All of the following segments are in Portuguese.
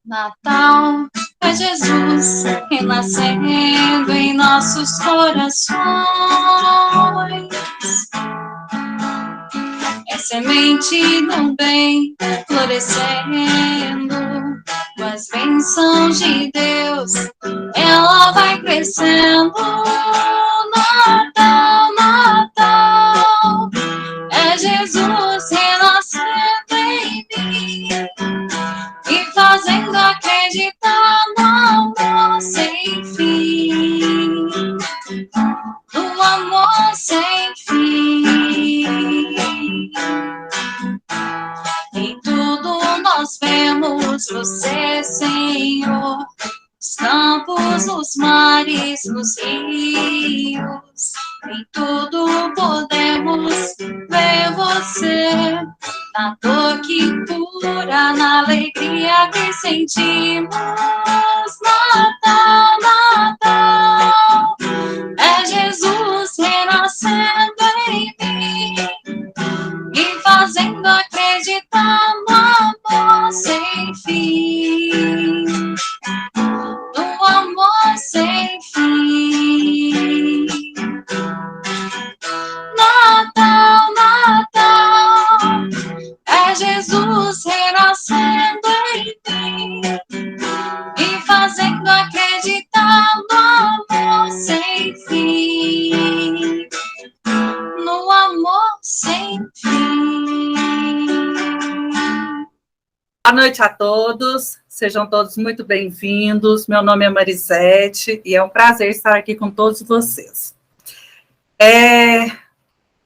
Natal é Jesus renascendo em nossos corações. É semente do bem florescendo com as bênçãos de Deus. Ela vai crescendo. Natal, Natal, é Jesus renascendo em mim e fazendo acreditar no amor sem fim, no amor sem fim. Em tudo nós vemos você, Senhor, nos campos, nos mares, nos rios. Em tudo podemos ver você, na dor que cura, na alegria que sentimos. Natal, Natal, é Jesus renascendo em mim e fazendo acreditar no amor sem fim, no amor sem fim. Natal, Natal, é Jesus renascendo em mim e fazendo acreditar no amor sem fim, no amor sem fim. Boa noite a todos, sejam todos muito bem-vindos. Meu nome é Marisete e é um prazer estar aqui com todos vocês.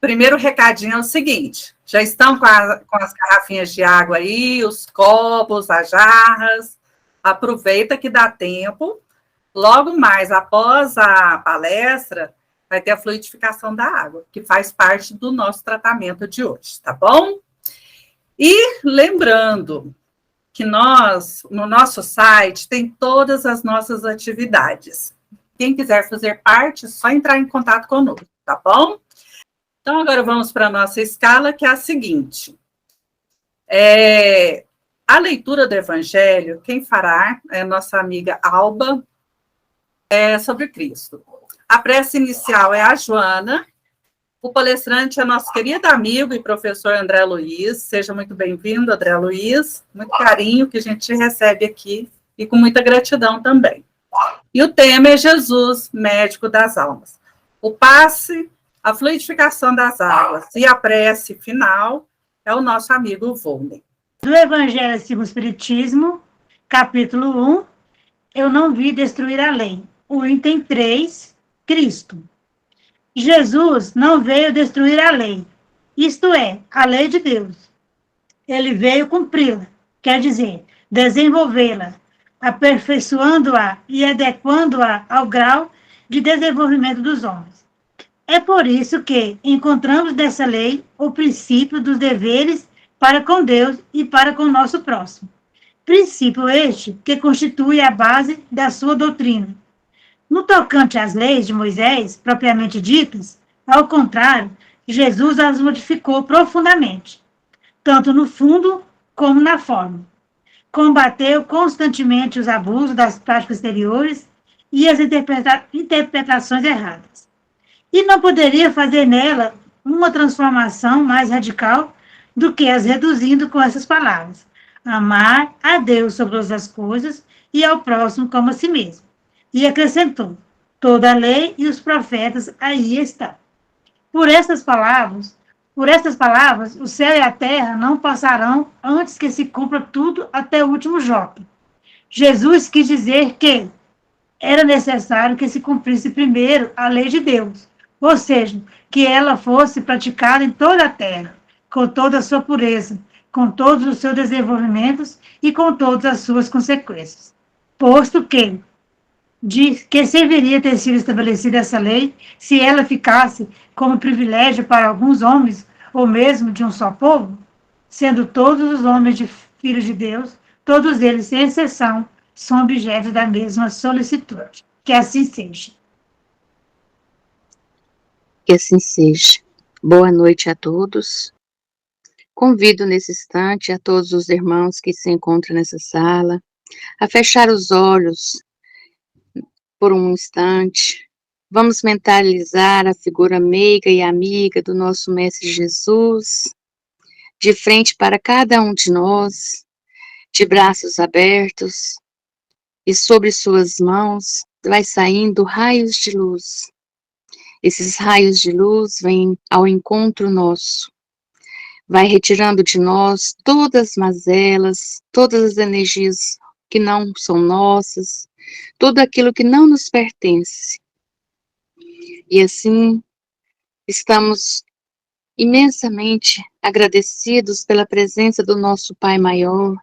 Primeiro recadinho é o seguinte: já estão com as garrafinhas de água aí, os copos, as jarras. Aproveita que dá tempo. Logo mais, após a palestra, vai ter a fluidificação da água, que faz parte do nosso tratamento de hoje, tá bom? E lembrando que no nosso site, tem todas as nossas atividades. Quem quiser fazer parte, é só entrar em contato conosco, tá bom? Então, agora vamos para a nossa escala, que é a seguinte. A leitura do Evangelho, quem fará é a nossa amiga Alba, sobre Cristo. A prece inicial é a Joana. O palestrante é nosso querido amigo e professor André Luiz. Seja muito bem-vindo, André Luiz. Muito carinho que a gente recebe aqui e com muita gratidão também. E o tema é Jesus, médico das almas. O passe, a fluidificação das águas e a prece final é o nosso amigo Volney. Do Evangelho segundo o Espiritismo, capítulo 1, eu não vi destruir a lei. O item 3, Cristo. Jesus não veio destruir a lei, isto é, a lei de Deus. Ele veio cumpri-la, quer dizer, desenvolvê-la, aperfeiçoando-a e adequando-a ao grau de desenvolvimento dos homens. É por isso que encontramos nessa lei o princípio dos deveres para com Deus e para com o nosso próximo. Princípio este que constitui a base da sua doutrina. No tocante às leis de Moisés, propriamente ditas, ao contrário, Jesus as modificou profundamente, tanto no fundo como na forma. Combateu constantemente os abusos das práticas exteriores e as interpretações erradas. E não poderia fazer nela uma transformação mais radical do que as reduzindo com essas palavras: amar a Deus sobre todas as coisas e ao próximo como a si mesmo. E acrescentou: toda a lei e os profetas aí estão. Por estas palavras, o céu e a terra não passarão antes que se cumpra tudo até o último jota. Jesus quis dizer que era necessário que se cumprisse primeiro a lei de Deus, ou seja, que ela fosse praticada em toda a terra, com toda a sua pureza, com todos os seus desenvolvimentos e com todas as suas consequências. Posto que serviria ter sido estabelecida essa lei se ela ficasse como privilégio para alguns homens, ou mesmo de um só povo, sendo todos os homens de filhos de Deus, todos eles, sem exceção, são objetos da mesma solicitude. Que assim seja. Que assim seja. Boa noite a todos. Convido nesse instante a todos os irmãos que se encontram nessa sala a fechar os olhos por um instante. Vamos mentalizar a figura meiga e amiga do nosso Mestre Jesus, de frente para cada um de nós, de braços abertos, e sobre suas mãos vai saindo raios de luz. Esses raios de luz vêm ao encontro nosso, vai retirando de nós todas as mazelas, todas as energias que não são nossas, tudo aquilo que não nos pertence. E assim, estamos imensamente agradecidos pela presença do nosso Pai Maior,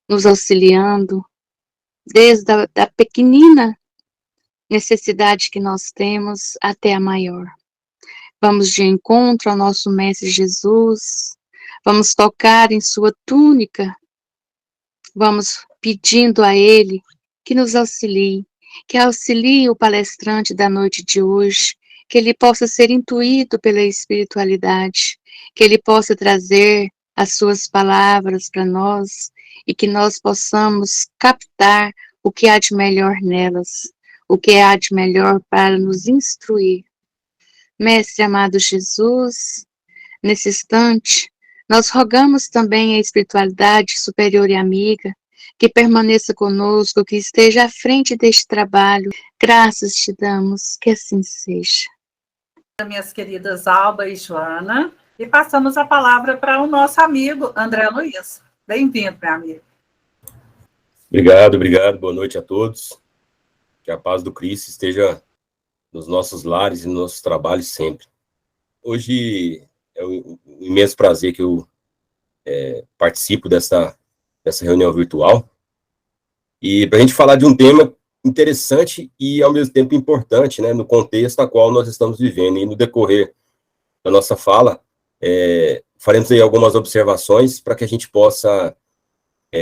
nos auxiliando, desde a pequenina necessidade que nós temos até a maior. Vamos de encontro ao nosso Mestre Jesus, vamos tocar em sua túnica, vamos pedindo a Ele que nos auxilie, que auxilie o palestrante da noite de hoje, que ele possa ser intuído pela espiritualidade, que ele possa trazer as suas palavras para nós e que nós possamos captar o que há de melhor nelas, o que há de melhor para nos instruir. Mestre amado Jesus, nesse instante, nós rogamos também a espiritualidade superior e amiga, que permaneça conosco, que esteja à frente deste trabalho. Graças te damos, que assim seja. Minhas queridas Alba e Joana, e passamos a palavra para o nosso amigo André Luiz. Bem-vindo, meu amigo. Obrigado. Boa noite a todos. Que a paz do Cristo esteja nos nossos lares e nos nossos trabalhos sempre. Hoje é um imenso prazer que eu participo dessa reunião virtual, e para a gente falar de um tema interessante e, ao mesmo tempo, importante, né, no contexto a qual nós estamos vivendo. E no decorrer da nossa fala, faremos aí algumas observações para que a gente possa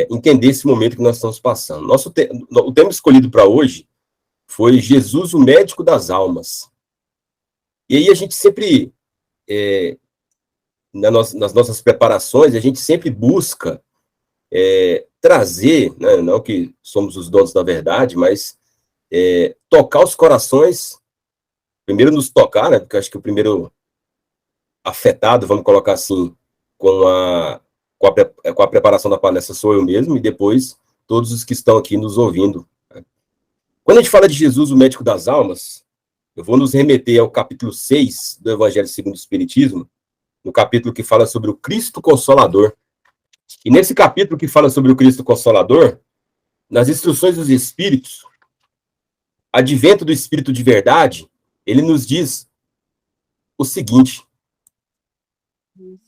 entender esse momento que nós estamos passando. O tema escolhido para hoje foi Jesus, o médico das almas. E aí a gente sempre, nas nossas preparações, a gente sempre busca trazer, né, não que somos os donos da verdade, mas tocar os corações, primeiro nos tocar, né, porque eu acho que o primeiro afetado, vamos colocar assim, com a preparação da palestra sou eu mesmo, e depois todos os que estão aqui nos ouvindo. Quando a gente fala de Jesus, o médico das almas, eu vou nos remeter ao capítulo 6 do Evangelho segundo o Espiritismo, no capítulo que fala sobre o Cristo Consolador. E nesse capítulo que fala sobre o Cristo Consolador, nas instruções dos Espíritos, advento do Espírito de verdade, ele nos diz o seguinte: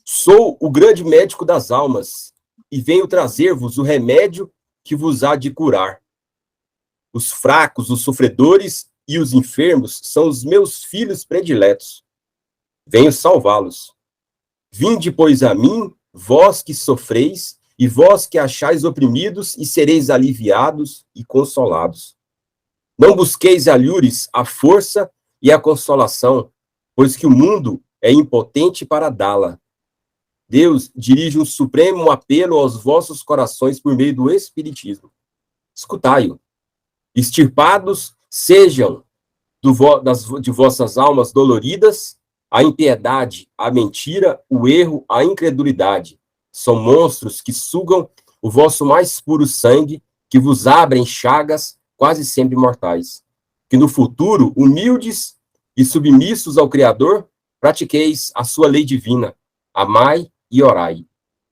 sou o grande médico das almas, e venho trazer-vos o remédio que vos há de curar. Os fracos, os sofredores e os enfermos são os meus filhos prediletos. Venho salvá-los. Vinde, pois, a mim, vós que sofreis, e vós que achais oprimidos, e sereis aliviados e consolados. Não busqueis alhures a força e a consolação, pois que o mundo é impotente para dá-la. Deus dirige um supremo apelo aos vossos corações por meio do Espiritismo. Escutai-o. Extirpados sejam de vossas almas doloridas a impiedade, a mentira, o erro, a incredulidade. São monstros que sugam o vosso mais puro sangue, que vos abrem chagas quase sempre mortais. Que no futuro, humildes e submissos ao Criador, pratiqueis a sua lei divina. Amai e orai.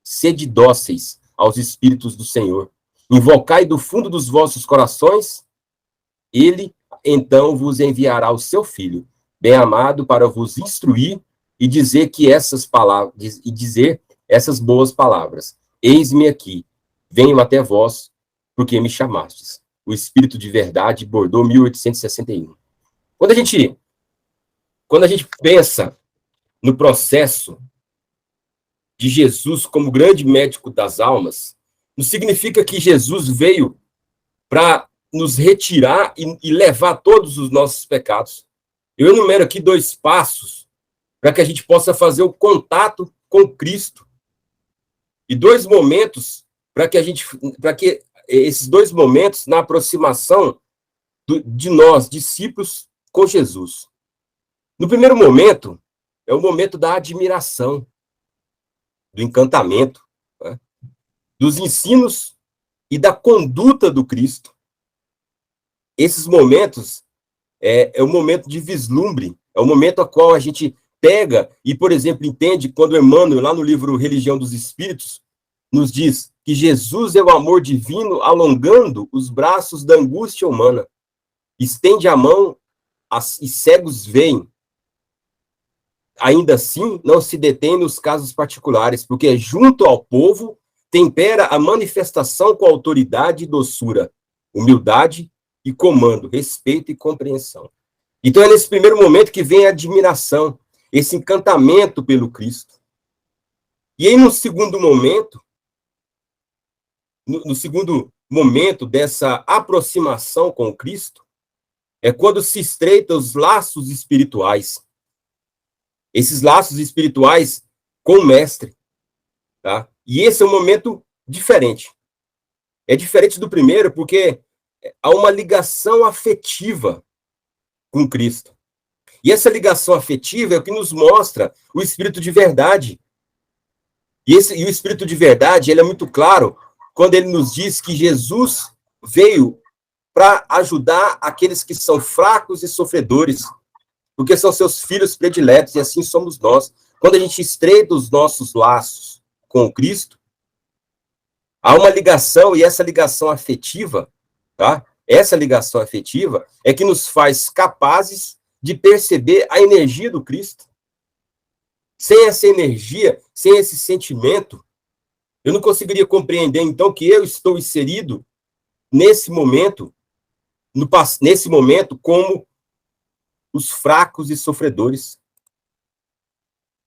Sede dóceis aos Espíritos do Senhor. Invocai do fundo dos vossos corações, ele então vos enviará o seu Filho, bem-amado, para vos instruir e dizer essas boas palavras. Eis-me aqui, venho até vós, porque me chamastes. O Espírito de Verdade, Bordeaux, 1861. Quando a gente pensa no processo de Jesus como grande médico das almas, não significa que Jesus veio para nos retirar e levar todos os nossos pecados. Eu enumero aqui 2 passos para que a gente possa fazer o contato com Cristo. E dois momentos para que esses dois momentos na aproximação de nós, discípulos, com Jesus. No primeiro momento, é o momento da admiração, do encantamento, né? Dos ensinos e da conduta do Cristo. Esses momentos é o momento de vislumbre, é o momento a qual a gente pega e, por exemplo, entende quando Emmanuel, lá no livro Religião dos Espíritos, nos diz que Jesus é o amor divino alongando os braços da angústia humana. Estende a mão e cegos veem. Ainda assim, não se detém nos casos particulares, porque junto ao povo tempera a manifestação com autoridade e doçura, humildade e comando, respeito e compreensão. Então é nesse primeiro momento que vem a admiração, esse encantamento pelo Cristo. E aí no segundo momento, no segundo momento dessa aproximação com Cristo, é quando se estreitam os laços espirituais. Esses laços espirituais com o Mestre. Tá? E esse é um momento diferente. É diferente do primeiro porque há uma ligação afetiva com Cristo. E essa ligação afetiva é o que nos mostra o Espírito de verdade. E o Espírito de verdade, ele é muito claro quando ele nos diz que Jesus veio para ajudar aqueles que são fracos e sofredores, porque são seus filhos prediletos, e assim somos nós. Quando a gente estreita os nossos laços com Cristo, há uma ligação, e essa ligação afetiva, tá? Essa ligação afetiva é que nos faz capazes de perceber a energia do Cristo. Sem essa energia, sem esse sentimento, eu não conseguiria compreender, então, que eu estou inserido nesse momento, como os fracos e sofredores.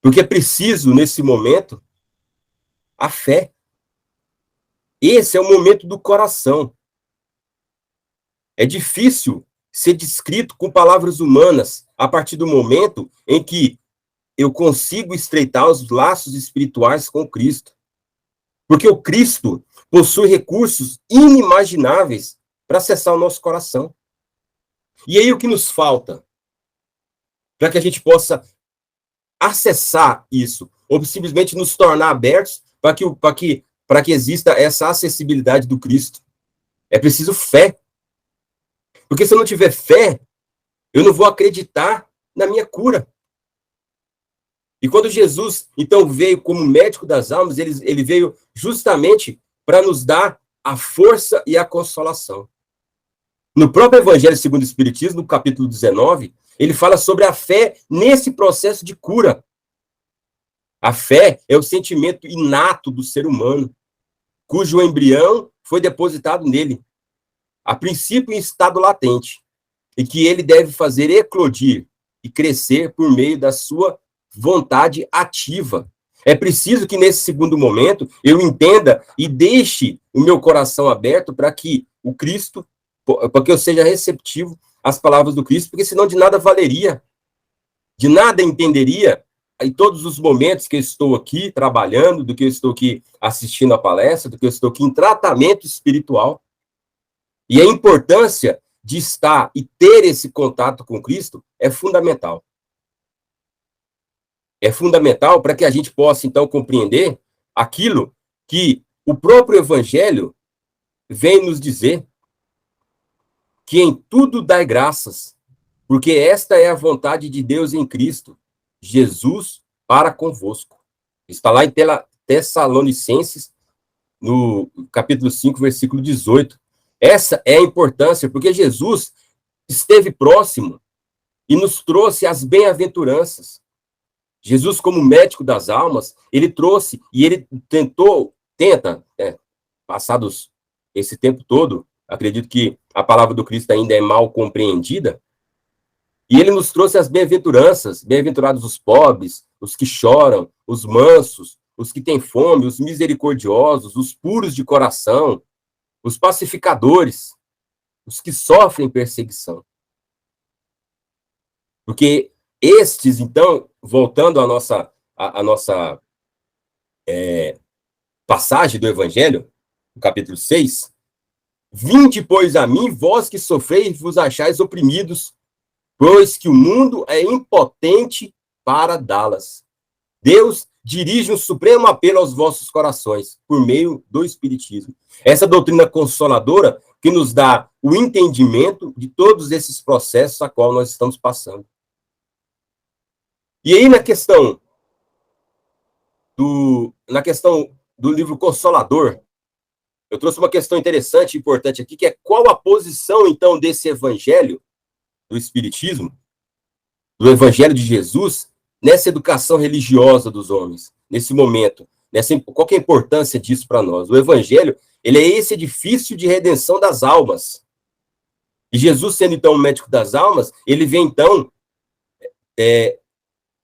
Porque é preciso, nesse momento, a fé. Esse é o momento do coração. É difícil ser descrito com palavras humanas a partir do momento em que eu consigo estreitar os laços espirituais com Cristo. Porque o Cristo possui recursos inimagináveis para acessar o nosso coração. E aí o que nos falta? Para que a gente possa acessar isso, ou simplesmente nos tornar abertos para que exista essa acessibilidade do Cristo. É preciso fé. Porque se eu não tiver fé, eu não vou acreditar na minha cura. E quando Jesus, então, veio como médico das almas, ele veio justamente para nos dar a força e a consolação. No próprio Evangelho segundo o Espiritismo, no capítulo 19, ele fala sobre a fé nesse processo de cura. A fé é o sentimento inato do ser humano, cujo embrião foi depositado nele, a princípio em estado latente, e que ele deve fazer eclodir e crescer por meio da sua vontade ativa. É preciso que nesse segundo momento eu entenda e deixe o meu coração aberto para que o Cristo, para que eu seja receptivo às palavras do Cristo, porque senão de nada valeria, de nada entenderia em todos os momentos que eu estou aqui trabalhando, do que eu estou aqui assistindo a palestra, do que eu estou aqui em tratamento espiritual. E a importância de estar e ter esse contato com Cristo é fundamental. É fundamental para que a gente possa, então, compreender aquilo que o próprio Evangelho vem nos dizer, que em tudo dai graças, porque esta é a vontade de Deus em Cristo, Jesus para convosco. Está lá em Tessalonicenses, no capítulo 5, versículo 18. Essa é a importância, porque Jesus esteve próximo e nos trouxe as bem-aventuranças. Jesus, como médico das almas, ele trouxe e ele tenta, passados esse tempo todo, acredito que a palavra do Cristo ainda é mal compreendida, e ele nos trouxe as bem-aventuranças, bem-aventurados os pobres, os que choram, os mansos, os que têm fome, os misericordiosos, os puros de coração, os pacificadores, os que sofrem perseguição. Porque estes, então, voltando à nossa passagem do Evangelho, no capítulo 6, vinde, pois, a mim, vós que sofreis, vos achais oprimidos, pois que o mundo é impotente para dá-las. Deus dirige um supremo apelo aos vossos corações, por meio do Espiritismo. Essa doutrina consoladora que nos dá o entendimento de todos esses processos a qual nós estamos passando. E aí, na questão do livro Consolador, eu trouxe uma questão interessante e importante aqui, que é qual a posição, então, desse evangelho do Espiritismo, do evangelho de Jesus, nessa educação religiosa dos homens, nesse momento. Qual que é a importância disso para nós? O evangelho, ele é esse edifício de redenção das almas. E Jesus, sendo, então, o médico das almas, ele vem, então,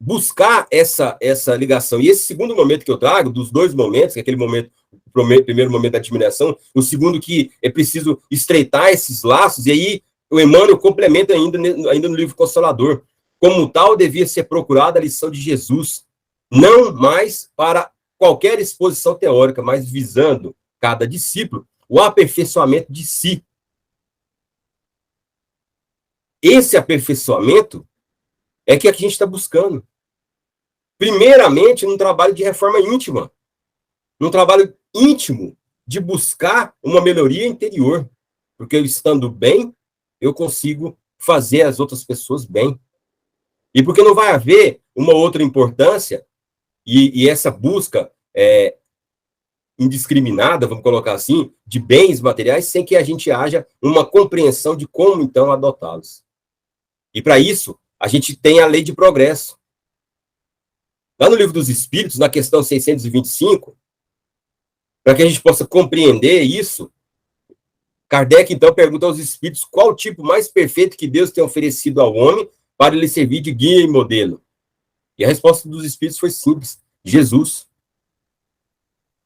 buscar essa ligação. E esse segundo momento que eu trago, dos dois momentos, que é aquele momento, o primeiro momento da admiração, o segundo que é preciso estreitar esses laços, e aí o Emmanuel complementa ainda no livro Consolador. Como tal, devia ser procurada a lição de Jesus, não mais para qualquer exposição teórica, mas visando cada discípulo o aperfeiçoamento de si. Esse aperfeiçoamento é que a gente está buscando. Primeiramente, num trabalho de reforma íntima. Num trabalho íntimo de buscar uma melhoria interior. Porque eu estando bem, eu consigo fazer as outras pessoas bem. E porque não vai haver uma outra importância, e essa busca indiscriminada, vamos colocar assim, de bens materiais, sem que a gente haja uma compreensão de como, então, adotá-los. E para isso, a gente tem a lei de progresso. Lá no Livro dos Espíritos, na questão 625, para que a gente possa compreender isso, Kardec, então, pergunta aos espíritos qual o tipo mais perfeito que Deus tem oferecido ao homem para lhe servir de guia e modelo. E a resposta dos espíritos foi simples: Jesus.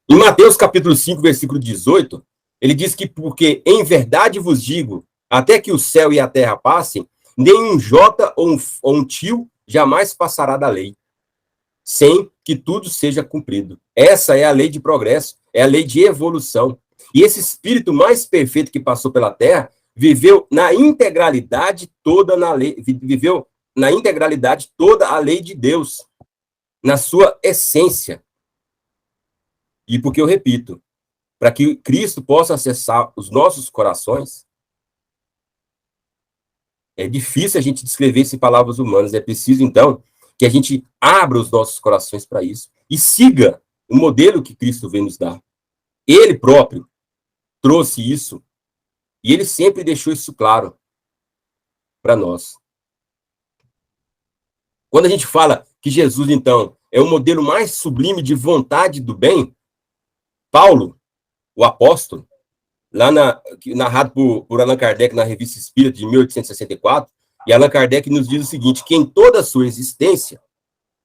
Em Mateus, capítulo 5, versículo 18, ele diz que, porque em verdade vos digo, até que o céu e a terra passem, nem um jota ou um tio jamais passará da lei, sem que tudo seja cumprido. Essa é a lei de progresso, é a lei de evolução. E esse espírito mais perfeito que passou pela terra viveu na integralidade toda a lei de Deus, na sua essência. E porque eu repito, para que Cristo possa acessar os nossos corações, é difícil a gente descrever isso em palavras humanas, é preciso, então, que a gente abra os nossos corações para isso e siga o modelo que Cristo vem nos dar. Ele próprio trouxe isso e ele sempre deixou isso claro para nós. Quando a gente fala que Jesus, então, é o modelo mais sublime de vontade do bem, Paulo, o apóstolo, lá narrado por Allan Kardec na Revista Espírita de 1864, e Allan Kardec nos diz o seguinte, que em toda a sua existência,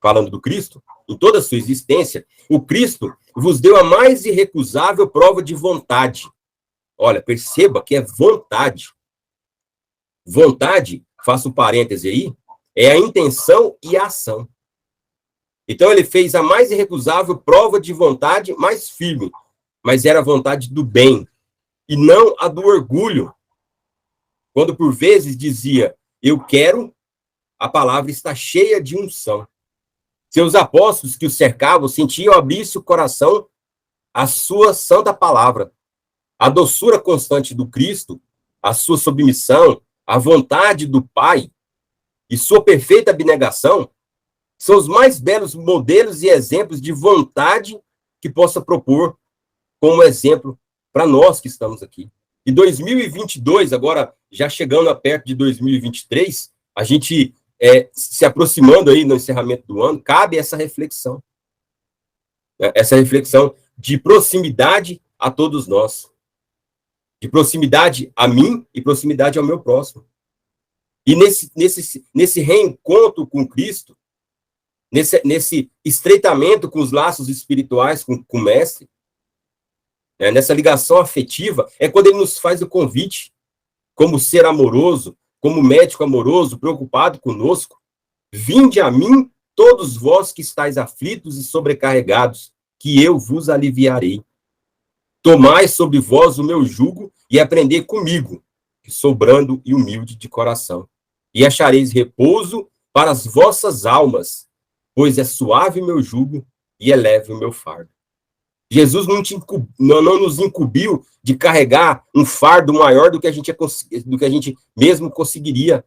falando do Cristo, em toda a sua existência, o Cristo vos deu a mais irrecusável prova de vontade. Olha, perceba que é vontade. Vontade, faço um parêntese aí, é a intenção e a ação. Então ele fez a mais irrecusável prova de vontade mais firme, mas era a vontade do bem, e não a do orgulho. Quando por vezes dizia, eu quero, a palavra está cheia de unção. Seus apóstolos que o cercavam sentiam abrir-se o coração à sua santa palavra. A doçura constante do Cristo, a sua submissão, a vontade do Pai e sua perfeita abnegação são os mais belos modelos e exemplos de vontade que possa propor como exemplo para nós que estamos aqui. E 2022, agora já chegando a perto de 2023, a gente se aproximando aí no encerramento do ano, cabe essa reflexão. Essa reflexão de proximidade a todos nós. De proximidade a mim e proximidade ao meu próximo. E nesse reencontro com Cristo, nesse estreitamento com os laços espirituais com o Mestre, nessa ligação afetiva, é quando ele nos faz o convite, como ser amoroso, como médico amoroso, preocupado conosco, vinde a mim, todos vós que estáis aflitos e sobrecarregados, que eu vos aliviarei. Tomai sobre vós o meu jugo e aprendei comigo, que sou brando e humilde de coração. E achareis repouso para as vossas almas, pois é suave o meu jugo e é leve o meu fardo. Jesus não nos incumbiu de carregar um fardo maior do que a gente mesmo conseguiria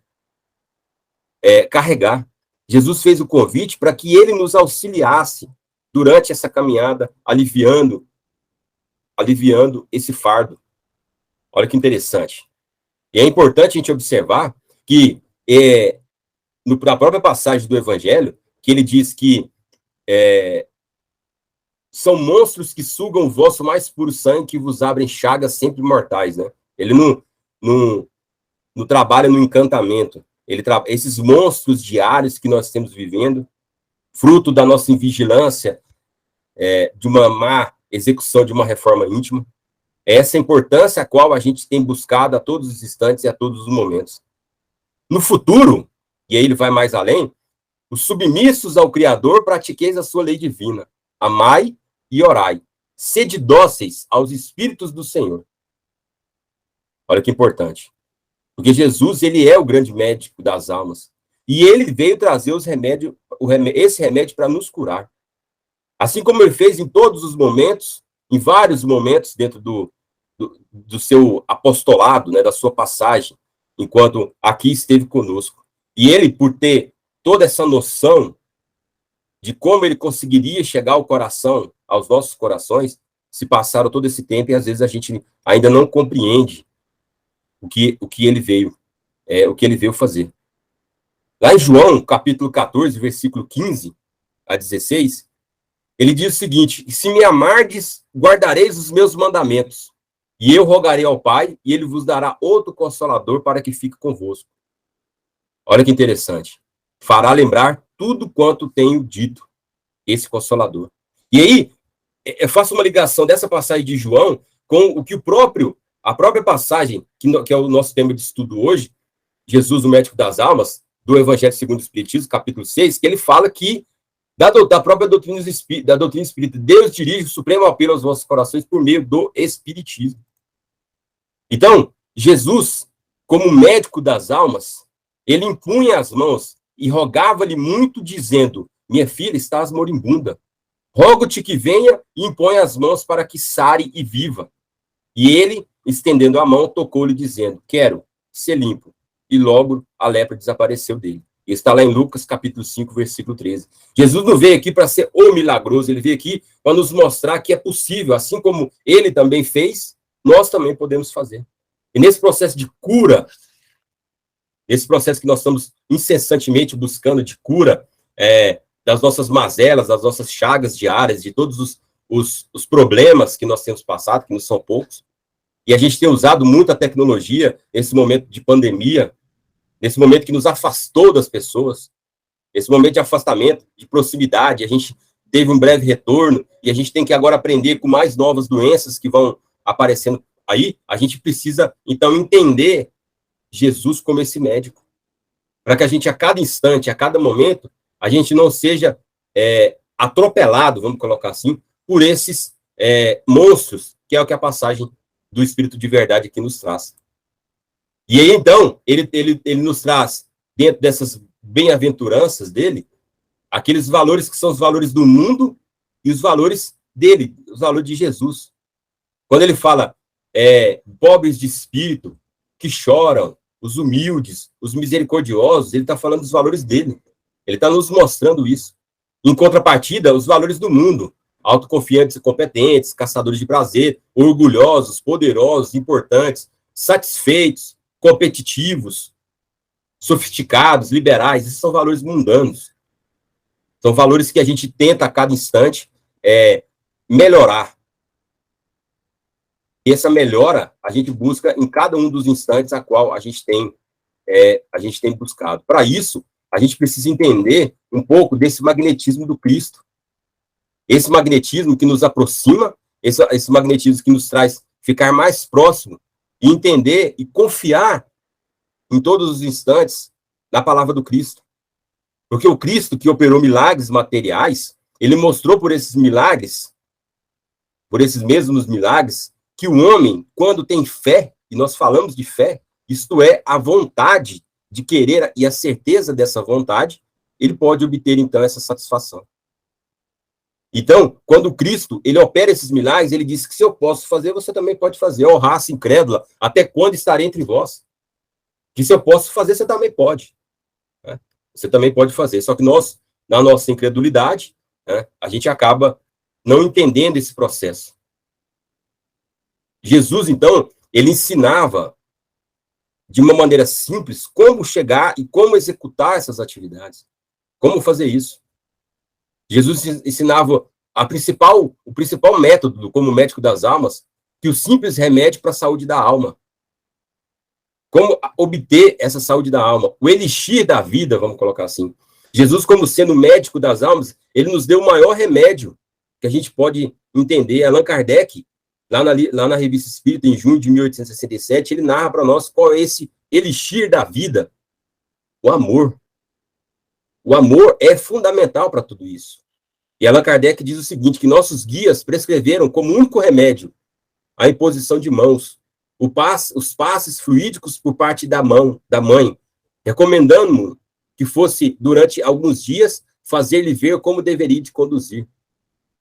carregar. Jesus fez o convite para que ele nos auxiliasse durante essa caminhada, aliviando esse fardo. Olha que interessante. E é importante a gente observar que, na própria passagem do Evangelho, que ele diz que são monstros que sugam o vosso mais puro sangue, que vos abrem chagas sempre mortais, né? Ele não trabalha no encantamento. Esses monstros diários que nós temos vivendo, fruto da nossa invigilância, de uma má execução de uma reforma íntima, essa importância a qual a gente tem buscado a todos os instantes e a todos os momentos. No futuro, e aí ele vai mais além, os submissos ao Criador pratiqueis a sua lei divina. Amai e orai. Sede dóceis aos Espíritos do Senhor. Olha que importante. Porque Jesus, ele é o grande médico das almas. E ele veio trazer esse remédio para nos curar. Assim como ele fez em todos os momentos, em vários momentos dentro do seu apostolado, né, da sua passagem, enquanto aqui esteve conosco. E ele, por ter toda essa noção de como ele conseguiria chegar ao coração, aos nossos corações, se passaram todo esse tempo e às vezes a gente ainda não compreende o que ele veio fazer. Lá em João, capítulo 14, versículo 15 a 16, ele diz o seguinte: se me amardes, guardareis os meus mandamentos, e eu rogarei ao Pai, e ele vos dará outro Consolador para que fique convosco. Olha que interessante. Fará lembrar tudo quanto tenho dito, esse Consolador. E aí, eu faço uma ligação dessa passagem de João com o que a própria passagem, que é o nosso tema de estudo hoje, Jesus, o médico das almas, do Evangelho segundo o Espiritismo, capítulo 6, que ele fala que, da própria doutrina espírita, Deus dirige o supremo apelo aos vossos corações por meio do Espiritismo. Então, Jesus, como médico das almas, ele impunha as mãos e rogava-lhe muito, dizendo: minha filha, estás moribunda. Rogo-te que venha e impõe as mãos para que sare e viva. E ele, estendendo a mão, tocou-lhe, dizendo: quero ser limpo. E logo a lepra desapareceu dele. Isso está lá em Lucas, capítulo 5, versículo 13. Jesus não veio aqui para ser o milagroso, ele veio aqui para nos mostrar que é possível, assim como ele também fez, nós também podemos fazer. E nesse processo de cura, esse processo que nós estamos incessantemente buscando de cura, das nossas mazelas, das nossas chagas diárias, de todos os problemas que nós temos passado, que não são poucos, e a gente tem usado muito a tecnologia nesse momento de pandemia, nesse momento que nos afastou das pessoas, esse momento de afastamento, de proximidade, a gente teve um breve retorno, e a gente tem que agora aprender com mais novas doenças que vão aparecendo aí, a gente precisa, então, entender Jesus como esse médico, para que a gente, a cada instante, a cada momento, a gente não seja atropelado, vamos colocar assim, por esses monstros, que é o que a passagem do Espírito de Verdade aqui nos traz. E aí, então, ele nos traz, dentro dessas bem-aventuranças dele, aqueles valores que são os valores do mundo e os valores dele, os valores de Jesus. Quando ele fala pobres de espírito, que choram, os humildes, os misericordiosos, ele está falando dos valores dele. Ele está nos mostrando isso. Em contrapartida, os valores do mundo, autoconfiantes e competentes, caçadores de prazer, orgulhosos, poderosos, importantes, satisfeitos, competitivos, sofisticados, liberais, esses são valores mundanos. São valores que a gente tenta a cada instante melhorar. E essa melhora a gente busca em cada um dos instantes a qual a gente tem buscado. Para isso, a gente precisa entender um pouco desse magnetismo do Cristo. Esse magnetismo que nos aproxima, esse magnetismo que nos traz ficar mais próximo e entender e confiar em todos os instantes na palavra do Cristo. Porque o Cristo que operou milagres materiais, ele mostrou por esses milagres por esses mesmos milagres, que o homem, quando tem fé, e nós falamos de fé, isto é, a vontade de querer e a certeza dessa vontade, ele pode obter, então, essa satisfação. Então, quando Cristo, ele opera esses milagres, ele diz que se eu posso fazer, você também pode fazer. Ó raça incrédula, até quando estarei entre vós? Que se eu posso fazer, você também pode. Né? Você também pode fazer. Só que nós, na nossa incredulidade, né, a gente acaba não entendendo esse processo. Jesus, então, ele ensinava de uma maneira simples como chegar e como executar essas atividades. Como fazer isso. Jesus ensinava o principal método, como médico das almas, que o simples remédio para a saúde da alma. Como obter essa saúde da alma. O elixir da vida, vamos colocar assim. Jesus, como sendo médico das almas, ele nos deu o maior remédio que a gente pode entender. Allan Kardec, lá na Revista Espírita, em junho de 1867, ele narra para nós qual é esse elixir da vida. O amor. O amor é fundamental para tudo isso. E Allan Kardec diz o seguinte, que nossos guias prescreveram como único remédio a imposição de mãos, os passes fluídicos por parte da mãe, recomendando-nos que fosse, durante alguns dias, fazer-lhe ver como deveria de conduzir.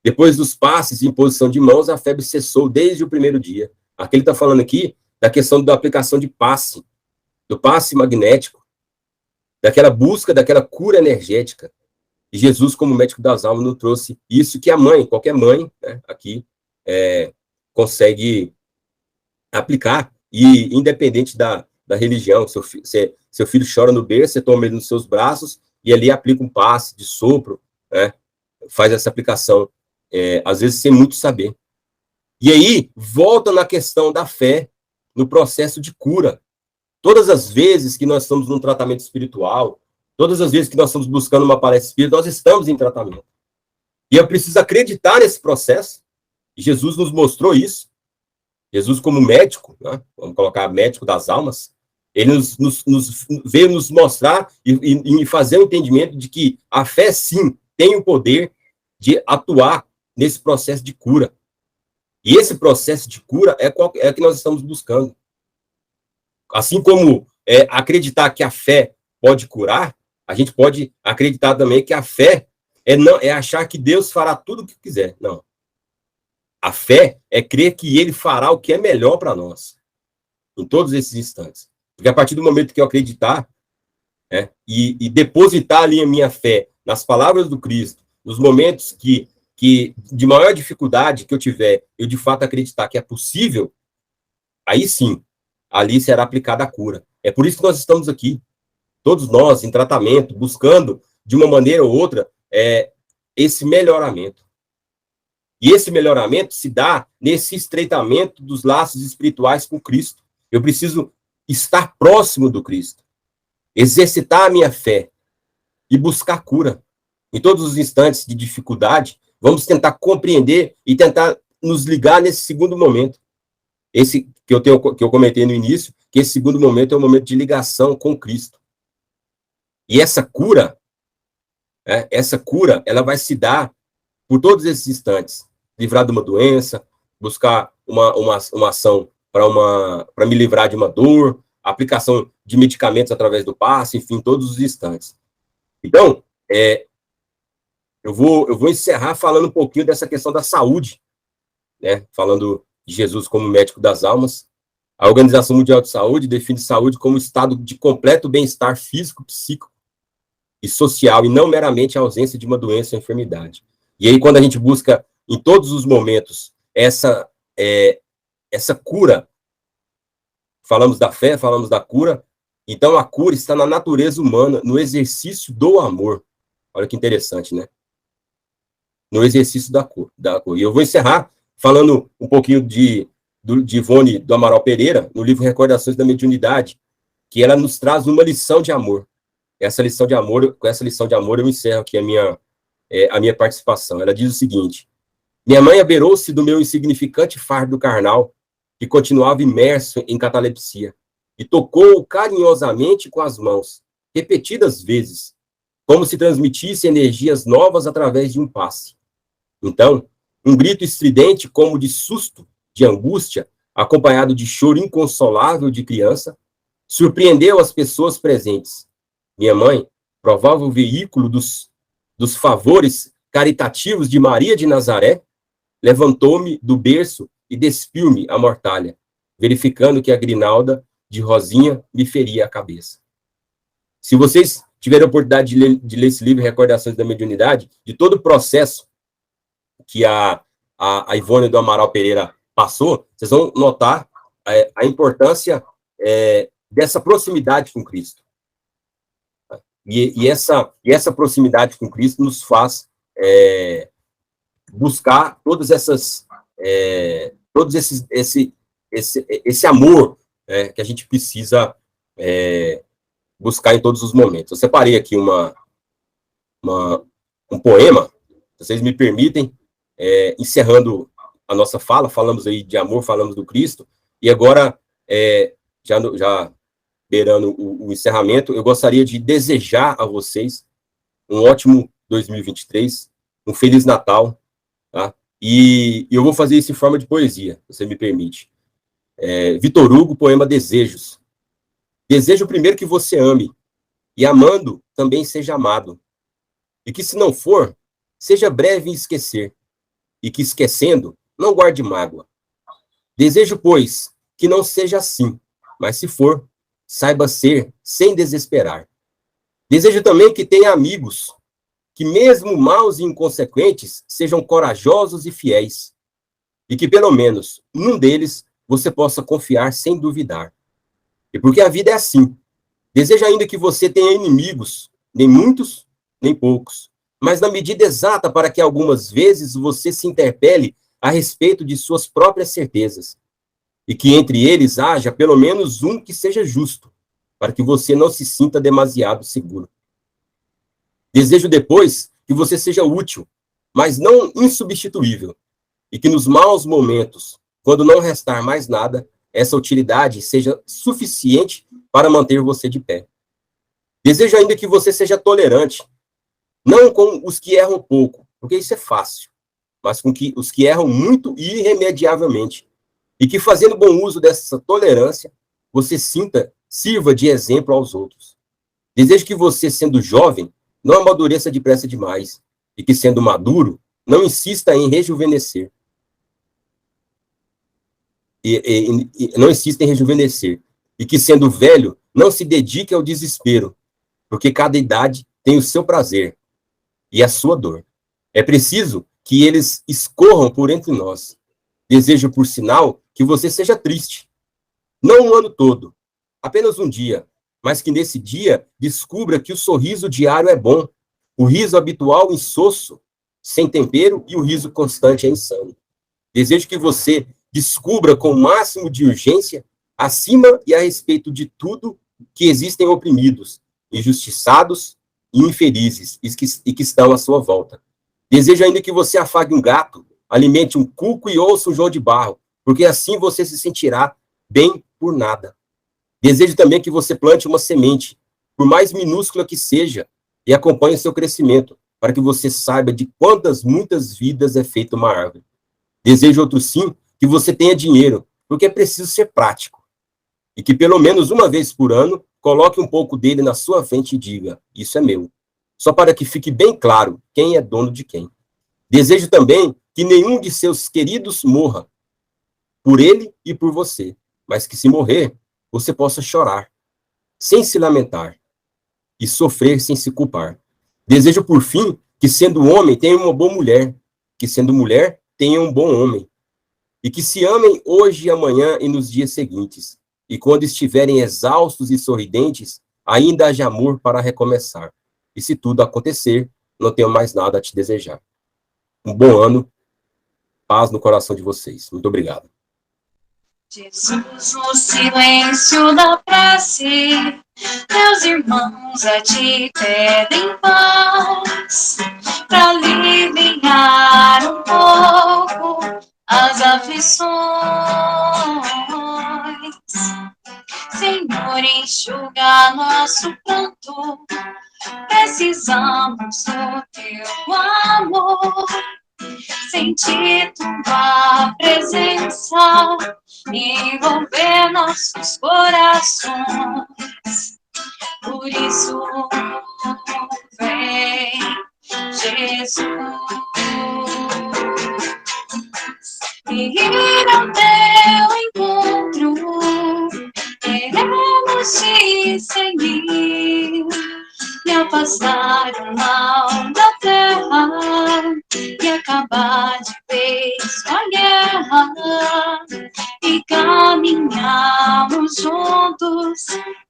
Depois dos passes e imposição de mãos, a febre cessou desde o primeiro dia. Aqui ele está falando aqui da questão da aplicação de passe, do passe magnético, daquela busca, daquela cura energética. E Jesus, como médico das almas, nos trouxe isso que a mãe, qualquer mãe, né, aqui, consegue aplicar, e independente da religião, seu filho chora no berço, você toma ele nos seus braços, e ali aplica um passe de sopro, né, faz essa aplicação, às vezes sem muito saber. E aí, volta na questão da fé, no processo de cura. Todas as vezes que nós estamos num tratamento espiritual, todas as vezes que nós estamos buscando uma palestra espírita, nós estamos em tratamento. E eu preciso acreditar nesse processo. E Jesus nos mostrou isso. Jesus, como médico, né, vamos colocar médico das almas, ele veio nos mostrar e fazer o entendimento de que a fé, sim, tem o poder de atuar nesse processo de cura. E esse processo de cura é o que nós estamos buscando. Assim como acreditar que a fé pode curar, a gente pode acreditar também que a fé é achar que Deus fará tudo o que quiser. Não. A fé é crer que ele fará o que é melhor para nós, em todos esses instantes. Porque a partir do momento que eu acreditar, e depositar ali a minha fé nas palavras do Cristo, nos momentos que de maior dificuldade que eu tiver, eu de fato acreditar que é possível, aí sim, ali será aplicada a cura. É por isso que nós estamos aqui, todos nós, em tratamento, buscando, de uma maneira ou outra, esse melhoramento. E esse melhoramento se dá nesse estreitamento dos laços espirituais com Cristo. Eu preciso estar próximo do Cristo, exercitar a minha fé e buscar cura. Em todos os instantes de dificuldade, vamos tentar compreender e tentar nos ligar nesse segundo momento. Esse que eu comentei no início, que esse segundo momento é o momento de ligação com Cristo. E essa cura, ela vai se dar por todos esses instantes. Livrar de uma doença, buscar uma ação para me livrar de uma dor, aplicação de medicamentos através do passe, enfim, todos os instantes. Então, eu vou encerrar falando um pouquinho dessa questão da saúde, né? Falando de Jesus como médico das almas. A Organização Mundial de Saúde define saúde como estado de completo bem-estar físico, psíquico e social, e não meramente a ausência de uma doença ou enfermidade. E aí, quando a gente busca, em todos os momentos, essa cura, falamos da fé, falamos da cura, então a cura está na natureza humana, no exercício do amor. Olha que interessante, né? No exercício da cura. E eu vou encerrar falando um pouquinho de Ivone do Amaral Pereira, no livro Recordações da Mediunidade, que ela nos traz uma lição de amor. Com essa lição de amor, eu encerro aqui a minha participação. Ela diz o seguinte: minha mãe abeirou-se do meu insignificante fardo carnal, que continuava imerso em catalepsia, e tocou-o carinhosamente com as mãos, repetidas vezes, como se transmitisse energias novas através de um passe. Então, Um grito estridente, como de susto, de angústia, acompanhado de choro inconsolável de criança, surpreendeu as pessoas presentes. Minha mãe, provável veículo dos favores caritativos de Maria de Nazaré, levantou-me do berço e despiu-me a mortalha, verificando que a grinalda de Rosinha me feria a cabeça. Se vocês tiverem a oportunidade de ler esse livro, Recordações da Mediunidade, de todo o processo que a Ivone do Amaral Pereira passou, vocês vão notar a importância dessa proximidade com Cristo. E essa proximidade com Cristo nos faz buscar todas essas, esse amor que a gente precisa buscar em todos os momentos. Eu separei aqui um poema, se vocês me permitem, encerrando a nossa fala, falamos aí de amor, falamos do Cristo, e agora, já beirando o encerramento, eu gostaria de desejar a vocês um ótimo 2023, um Feliz Natal, tá? E eu vou fazer isso em forma de poesia, se você me permite. Vitor Hugo, poema Desejos. Desejo primeiro que você ame, e amando também seja amado. E que se não for, seja breve em esquecer, e que esquecendo, não guarde mágoa. Desejo, pois, que não seja assim, mas se for, saiba ser sem desesperar. Desejo também que tenha amigos, que mesmo maus e inconsequentes, sejam corajosos e fiéis, e que pelo menos num deles você possa confiar sem duvidar. E porque a vida é assim. Desejo ainda que você tenha inimigos, nem muitos, nem poucos, mas na medida exata para que algumas vezes você se interpele a respeito de suas próprias certezas, e que entre eles haja pelo menos um que seja justo, para que você não se sinta demasiado seguro. Desejo depois que você seja útil, mas não insubstituível, e que nos maus momentos, quando não restar mais nada, essa utilidade seja suficiente para manter você de pé. Desejo ainda que você seja tolerante, não com os que erram pouco, porque isso é fácil, mas com os que erram muito e irremediavelmente, e que fazendo bom uso dessa tolerância, você sirva de exemplo aos outros. Desejo que você, sendo jovem, não amadureça depressa demais, e que, sendo maduro, não insista em rejuvenescer. Não insista em rejuvenescer. E que, sendo velho, não se dedique ao desespero, porque cada idade tem o seu prazer e a sua dor. É preciso que eles escorram por entre nós. Desejo, por sinal, que você seja triste. Não o ano todo, apenas um dia, mas que nesse dia descubra que o sorriso diário é bom, o riso habitual insosso, sem tempero, e o riso constante é insano. Desejo que você descubra com o máximo de urgência, acima e a respeito de tudo, que existem oprimidos, injustiçados e infelizes, e que estão à sua volta. Desejo ainda que você afague um gato, alimente um cuco e ouça um João de Barro, porque assim você se sentirá bem por nada. Desejo também que você plante uma semente, por mais minúscula que seja, e acompanhe seu crescimento, para que você saiba de quantas muitas vidas é feita uma árvore. Desejo, outro sim, que você tenha dinheiro, porque é preciso ser prático, e que pelo menos uma vez por ano, coloque um pouco dele na sua frente e diga, isso é meu, só para que fique bem claro quem é dono de quem. Desejo também que nenhum de seus queridos morra, por ele e por você, mas que se morrer, você possa chorar, sem se lamentar, e sofrer sem se culpar. Desejo, por fim, que sendo homem tenha uma boa mulher, que sendo mulher tenha um bom homem, e que se amem hoje e amanhã e nos dias seguintes, e quando estiverem exaustos e sorridentes, ainda haja amor para recomeçar. E se tudo acontecer, não tenho mais nada a te desejar. Um bom ano, paz no coração de vocês. Muito obrigado. Jesus, no silêncio da prece, meus irmãos a ti pedem paz, para aliviar um pouco as aflições. Senhor, enxuga nosso pranto, precisamos do teu amor. Senhor, sentir tua presença envolver nossos corações. Por isso, vem, Jesus, e ir ao teu encontro. Queremos te seguir e afastar o mal da terra e acabar de vez com a guerra e caminharmos juntos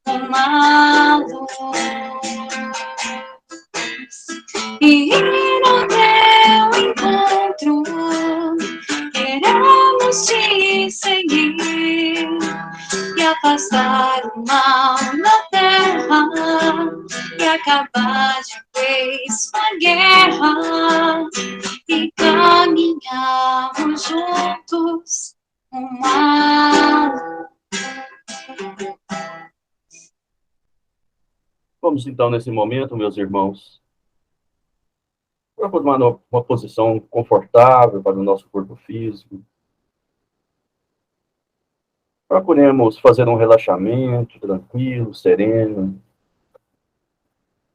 com a luz. E ir ao teu encontro, queremos te seguir e afastar o mal da terra e acabar de vez com a guerra e caminharmos juntos uma. Vamos então, nesse momento, meus irmãos, procurar uma posição confortável para o nosso corpo físico. Procuremos fazer um relaxamento tranquilo, sereno.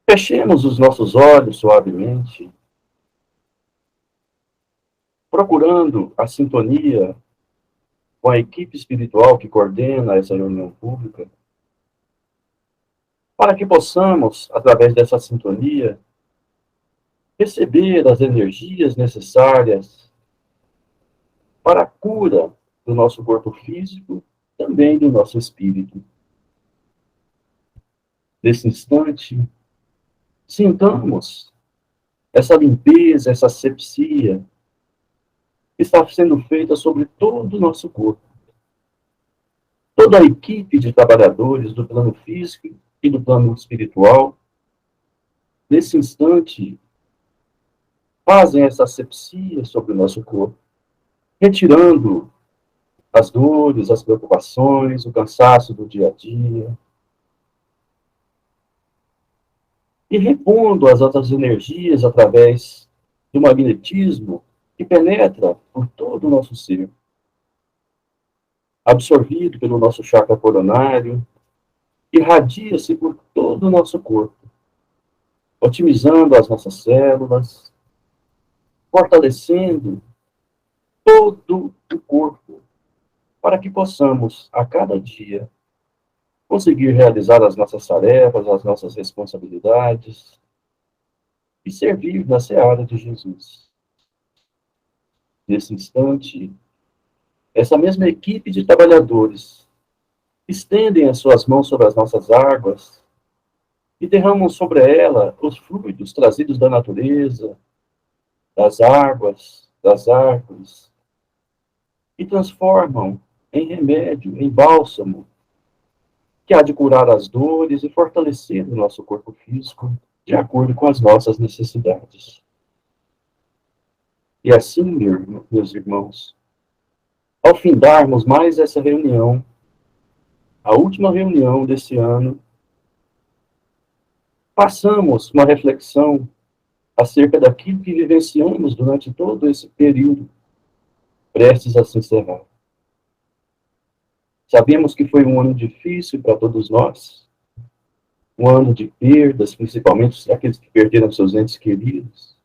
Fechemos os nossos olhos suavemente, procurando a sintonia com a equipe espiritual que coordena essa reunião pública, para que possamos, através dessa sintonia, receber as energias necessárias para a cura do nosso corpo físico, também do nosso espírito. Nesse instante, sintamos essa limpeza, essa asepsia que está sendo feita sobre todo o nosso corpo. Toda a equipe de trabalhadores do plano físico e do plano espiritual, nesse instante, fazem essa asepsia sobre o nosso corpo, retirando as dores, as preocupações, o cansaço do dia a dia, e repondo as outras energias através do magnetismo que penetra por todo o nosso ser, absorvido pelo nosso chakra coronário, irradia-se por todo o nosso corpo, otimizando as nossas células, fortalecendo todo o corpo, para que possamos, a cada dia, conseguir realizar as nossas tarefas, as nossas responsabilidades e servir na seara de Jesus. Nesse instante, essa mesma equipe de trabalhadores estendem as suas mãos sobre as nossas águas e derramam sobre ela os fluidos trazidos da natureza, das águas, das árvores, e transformam em remédio, em bálsamo, que há de curar as dores e fortalecer o nosso corpo físico de acordo com as nossas necessidades. E assim, meus irmãos, ao findarmos mais essa reunião, a última reunião desse ano, passamos uma reflexão acerca daquilo que vivenciamos durante todo esse período, prestes a se encerrar. Sabemos que foi um ano difícil para todos nós, um ano de perdas, principalmente aqueles que perderam seus entes queridos.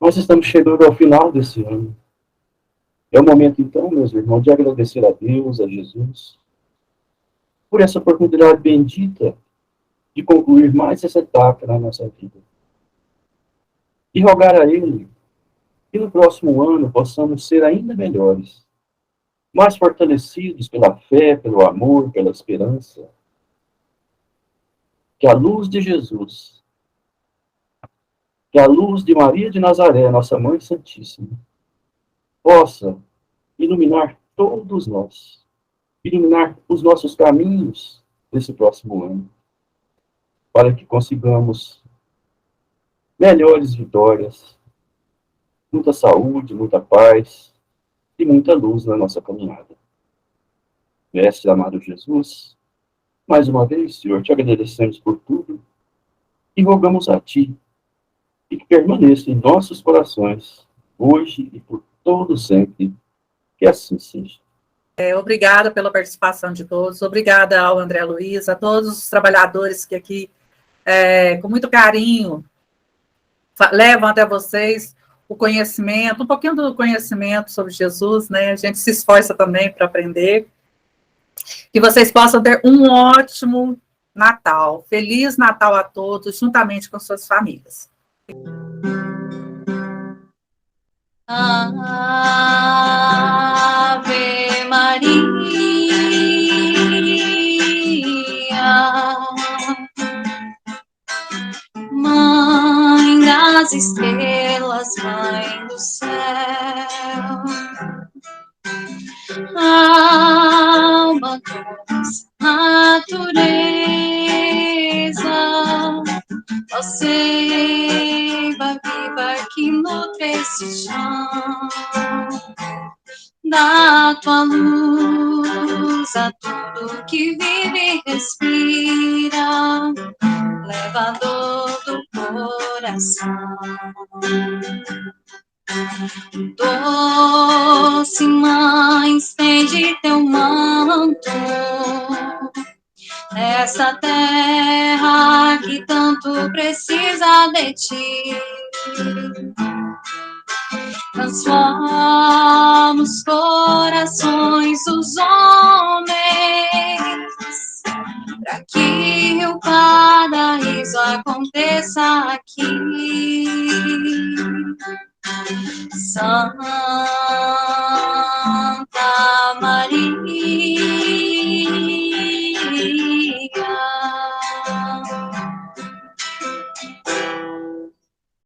Nós estamos chegando ao final desse ano. É o momento, então, meus irmãos, de agradecer a Deus, a Jesus, por essa oportunidade bendita de concluir mais essa etapa na nossa vida. E rogar a Ele que no próximo ano possamos ser ainda melhores, mais fortalecidos pela fé, pelo amor, pela esperança. Que a luz de Jesus, que a luz de Maria de Nazaré, nossa Mãe Santíssima, possa iluminar todos nós, iluminar os nossos caminhos nesse próximo ano, para que consigamos melhores vitórias, muita saúde, muita paz e muita luz na nossa caminhada. Mestre amado Jesus, mais uma vez, Senhor, te agradecemos por tudo e rogamos a Ti e que permaneça em nossos corações, hoje e por todo sempre. Que assim seja. Obrigada pela participação de todos, obrigada ao André Luiz, a todos os trabalhadores que aqui, com muito carinho, levam até vocês o conhecimento, um pouquinho do conhecimento sobre Jesus, né? A gente se esforça também para aprender. Que vocês possam ter um ótimo Natal. Feliz Natal a todos, juntamente com suas famílias. Ave Maria, Mãe das estrelas, Mãe do céu, alma doce, natureza, ó seiva viva que nutre esse chão, dá tua luz a tudo que vive e respira, leva a dor do coração. Doce mãe, estende teu manto nessa terra que tanto precisa de ti. Transforma os corações dos homens, para que o paraíso aconteça aqui. Santa